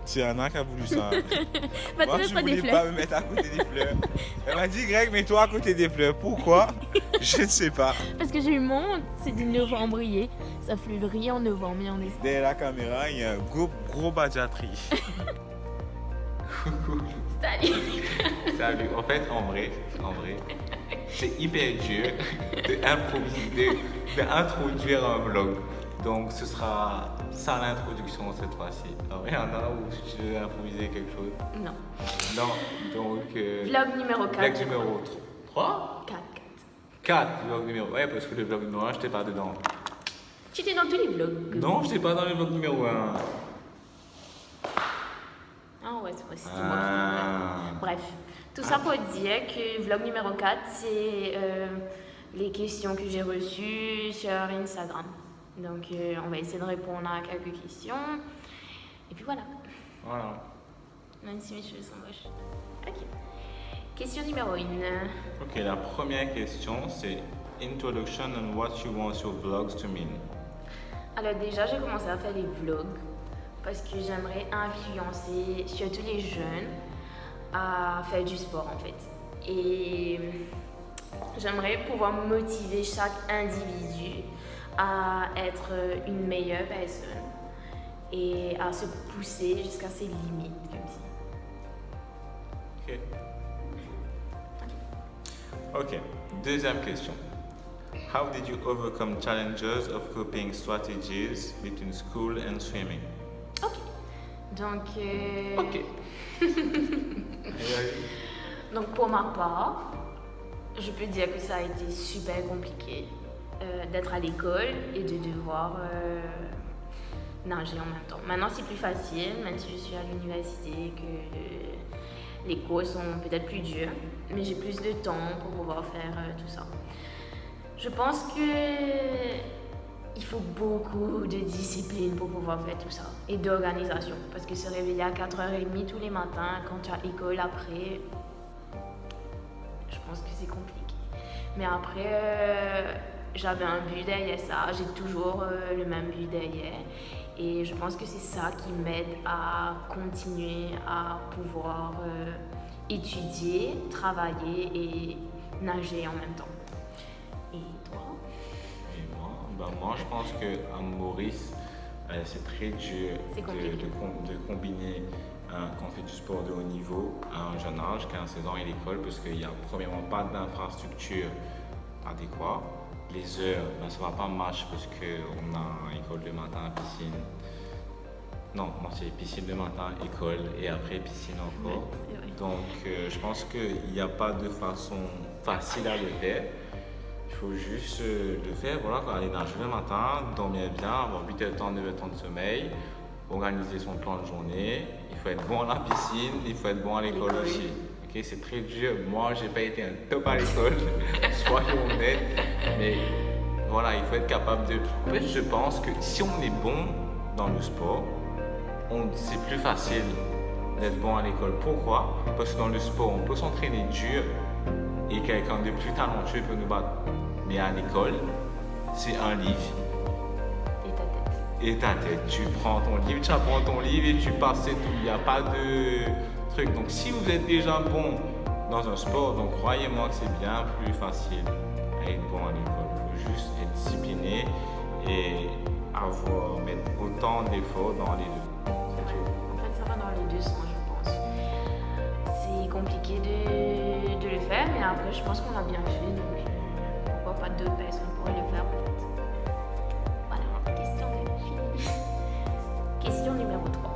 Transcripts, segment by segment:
C'est Anna qui a voulu ça. Va Moi, te je mettre des voulais fleurs. pas me mettre à côté des fleurs. Elle m'a dit, Greg, mets-toi à côté des fleurs. Pourquoi? Je ne sais pas. Parce que j'ai eu mon, c'est du novembrier. Ça fleurit en novembre, mais on est... Derrière la caméra, il y a un gros badjatri. Salut. Salut. En fait, en vrai, c'est hyper dur d'introduire un vlog. Donc, ce sera ça l'introduction cette fois-ci. Alors, Anna, ou si tu veux improviser quelque chose? Non. Non, donc... Vlog numéro 4. Vlog numéro 3? 4. 4, vlog numéro... Ouais, parce que le vlog numéro 1, je n'étais pas dedans. Tu étais dans tous les vlogs. Non, je n'étais pas dans le vlog numéro 1. Ah ouais, c'est vrai, c'était moi qui... Bref, tout ça pour dire que vlog numéro 4, c'est les questions que j'ai reçues sur Instagram. Donc, on va essayer de répondre à quelques questions. Et puis voilà. Voilà. Même si mes cheveux sont moches. Ok. Question numéro 1. Ok, la première question, c'est Introduction on what you want your vlogs to mean. Alors déjà, j'ai commencé à faire des vlogs parce que j'aimerais influencer surtout les jeunes à faire du sport en fait. Et j'aimerais pouvoir motiver chaque individu à être une meilleure personne et à se pousser jusqu'à ses limites comme ça. Ok, deuxième question. How did you overcome challenges of coping strategies between school and swimming? Ok. Donc, donc pour ma part, je peux dire que ça a été super compliqué d'être à l'école et de devoir nager en même temps. Maintenant c'est plus facile, même si je suis à l'université, que les cours sont peut-être plus durs, mais j'ai plus de temps pour pouvoir faire tout ça. Je pense que il faut beaucoup de discipline pour pouvoir faire tout ça et d'organisation, parce que se réveiller à 4h30 tous les matins quand tu as école après, je pense que c'est compliqué. Mais après, j'avais un but derrière ça, j'ai toujours le même but derrière et je pense que c'est ça qui m'aide à continuer à pouvoir étudier, travailler et nager en même temps. Et toi? Et moi, je pense qu'à Maurice, c'est très dur de combiner quand on fait du sport de haut niveau à un jeune âge, 15-16 ans et l'école, parce qu'il n'y a premièrement pas d'infrastructure adéquate. Les heures, ça ne va pas match parce qu'on a école le matin, piscine. Non, c'est piscine le matin, école et après piscine encore. Ouais, donc je pense qu'il n'y a pas de façon facile à le faire. Il faut juste le faire, voilà, aller nager le matin, dormir bien, avoir 8 heures de temps, 9 heures de temps de sommeil, organiser son plan de journée. Il faut être bon à la piscine, il faut être bon à l'école aussi. Okay, c'est très dur. Moi, j'ai pas été un top à l'école, soyons honnêtes. Mais voilà, il faut être capable de... En fait, je pense que si on est bon dans le sport, c'est plus facile d'être bon à l'école. Pourquoi? Parce que dans le sport, on peut s'entraîner dur et quelqu'un de plus talentueux peut nous battre. Mais à l'école, c'est un livre. Et ta tête. Tu prends ton livre, tu apprends ton livre et tu passes, c'est tout. Il n'y a pas de truc. Donc si vous êtes déjà bon dans un sport, donc croyez-moi que c'est bien plus facile à être bon à l'école. Il faut juste être discipliné et mettre autant d'efforts dans les deux. C'est tout. En fait, ça va dans les deux sens, je pense. C'est compliqué de le faire, mais après, je pense qu'on l'a bien fait. Donc, pourquoi pas d'autres personnes pourraient le faire, en fait. Voilà, question finie. Question numéro 3.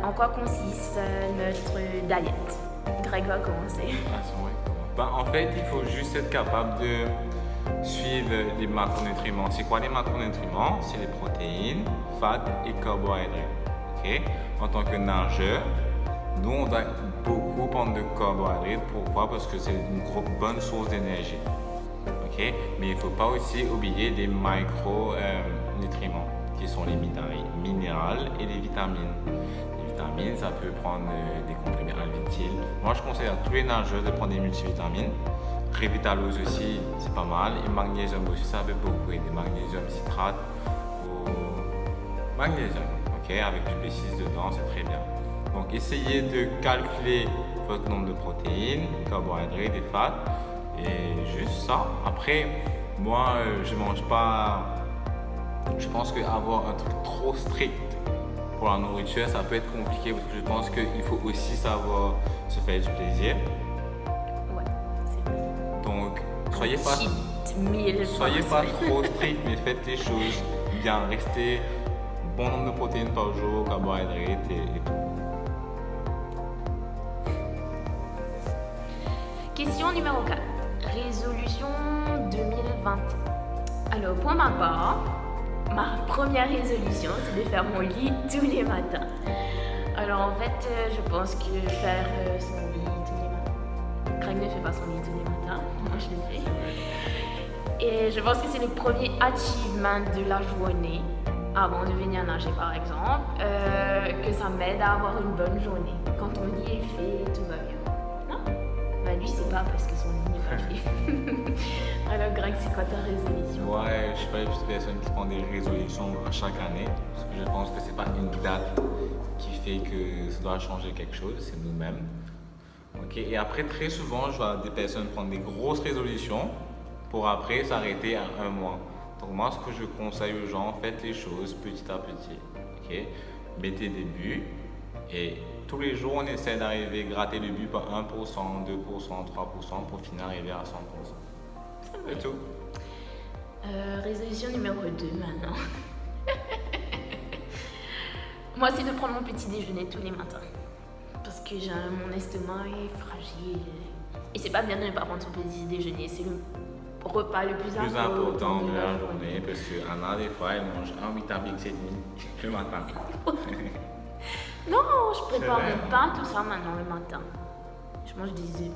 En quoi consiste notre diet? Greg va commencer. En fait, il faut juste être capable de suivre les macronutriments. C'est quoi les macronutriments? C'est les protéines, fats et carbohydrates. Okay? En tant que nageur, nous on doit beaucoup prendre de carbohydrates. Pourquoi? Parce que c'est une bonne source d'énergie. Okay? Mais il ne faut pas aussi oublier les micronutriments qui sont les minérales et les vitamines. Les vitamines, ça peut prendre des comprimés Alvitil. Moi, je conseille à tous les nageurs de prendre des multivitamines. Revitalose aussi, c'est pas mal. Et magnésium aussi, ça peut beaucoup aider. Magnésium citrate ou magnésium. ok, avec du B6 dedans, c'est très bien. Donc essayez de calculer votre nombre de protéines, carbohydrates et fats, et juste ça. Après, moi, je mange pas. Je pense qu'avoir un truc trop strict pour la nourriture, ça peut être compliqué parce que je pense qu'il faut aussi savoir se faire du plaisir. Ouais, c'est vrai. Donc, soyez pas Cheat meal Soyez par pas semaine. trop strict, mais faites les choses bien. Restez bon nombre de protéines par jour, carbohydrates et tout. Question numéro 4. Résolution 2020. Alors, pour ma part, ma première résolution, c'est de faire mon lit tous les matins. Alors, en fait, je pense que faire son lit tous les matins. Greg ne fait pas son lit tous les matins. Moi, je le fais. Et je pense que c'est le premier achievement de la journée, avant de venir nager par exemple, que ça m'aide à avoir une bonne journée. Quand ton lit est fait, tout va bien. Non? Bah lui, c'est pas parce que son lit n'est pas fait. Alors Greg, c'est quoi ta résolution? Ouais, je suis pas une petite personne qui prend des résolutions à chaque année. Parce que je pense que c'est pas une date qui fait que ça doit changer quelque chose, c'est nous-mêmes. Ok, et après, très souvent, je vois des personnes prendre des grosses résolutions pour après s'arrêter à un mois. Donc moi, ce que je conseille aux gens, faites les choses petit à petit. Ok, mettez des buts et tous les jours, on essaie d'arriver, gratter le but par 1%, 2%, 3% pour finir arriver à 100%. C'est tout. Résolution numéro 2 maintenant. Moi, c'est de prendre mon petit déjeuner tous les matins. Parce que mon estomac est fragile. Et c'est pas bien de ne pas prendre son petit déjeuner. C'est le repas le plus Important de la journée parce que Anna, des fois, elle mange un Vitamix et demi le matin. Non, je prépare C'est vrai, mon pain, tout ça maintenant le matin. Je mange des œufs.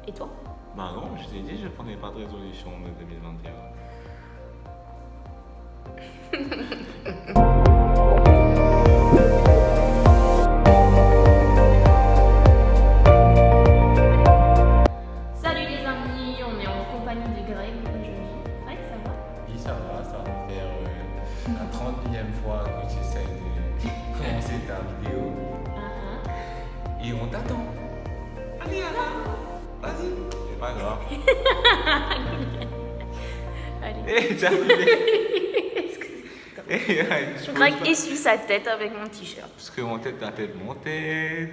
Et toi? Bah non, je t'ai dit, je prenais pas de résolution de 2021. Salut les amis, on est en compagnie de Greg aujourd'hui. Greg, ça va? Oui, ça va faire la 30e fois que tu essaies de commencer ta vidéo. Et on t'attend. Allez, Anna, vas-y. C'est pas grave. Allez. Hé, tu as filmé. Greg essuie sa tête avec mon t-shirt. Parce que ta tête montait.